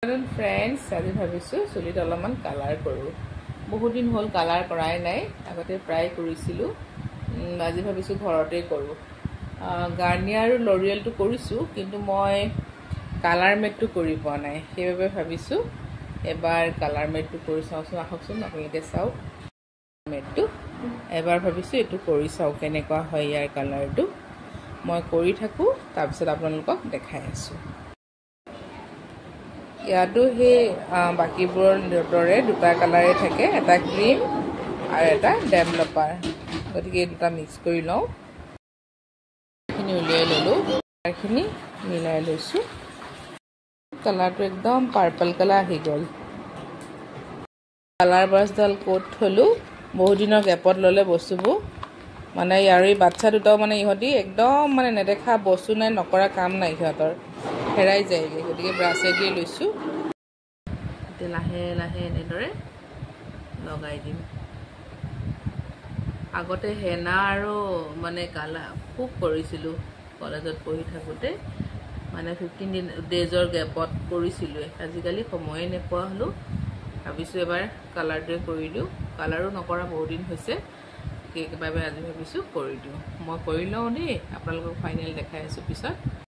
friends आज भाविছো चुलित अलपमान colour करूँ बहुत दिन हल कालार कराई नाई आगते प्राय करिसिलु आज भाविছো घरते करूँ गार्नियर और लरियल तो करिसु किन्तु मैं कालार मेट तो करि पोৱা নাই সেইভাবে ভাবিছো এবাৰ কালাৰ মেটটো কৰি চাওচোন আহকচোন আপোনালোকে চাওক মেটটো এবাৰ ভাবিছো এটো কৰি চাও কেনেকুৱা হয় ইয়াৰ কালাৰটো মই কৰি থাকো তাৰ পিছত আপোনালোকক দেখাই আছো ইয়াতো হে বাকিবোৰ দৰে দুটা কালাৰে থাকে এটা ক্ৰীম আৰু এটা ডেভেলপাৰ গতিকে দুটা মিক্স কৰি লওঁ খিনি উলিয়াই ললো খিনি মিলাই লৈছো কালাৰটো একদম পাৰ্পল কালাৰ আহি গল কালাৰ ব্ৰাছডাল কোট থলো বহুত দিনৰ গ্যাপত ললে বস্তুবোৰ মানে ইয়াৰ এই বাচ্চা দুটাও মানে ইহতি একদম মানে নেদেখা বস্তু নাই নকৰা কাম নাই সিহঁতৰ হেৰাই যায়গে গতিকে ব্ৰাছে দি লৈছো তে লাহে লাহে এনেদৰে লগাই দিম আগতে হেনা আৰু মানে কালা খুব কৰিছিলো কলেজত পঢ়ি থাকোতে মানে 15 ডেজৰ গ্যাপত কৰিছিলো আজিকালি সময় নেপোৱা হলো ভাবিছো এবাৰ কালাৰটো কৰি দিও কালাৰো নকৰা বহুত দিন হৈছে কেকবাবে আজি ভাবিছো কৰি দিও মই কৰি লওঁ দেই আপোনালোকক ফাইনেল দেখাই আছো পিছত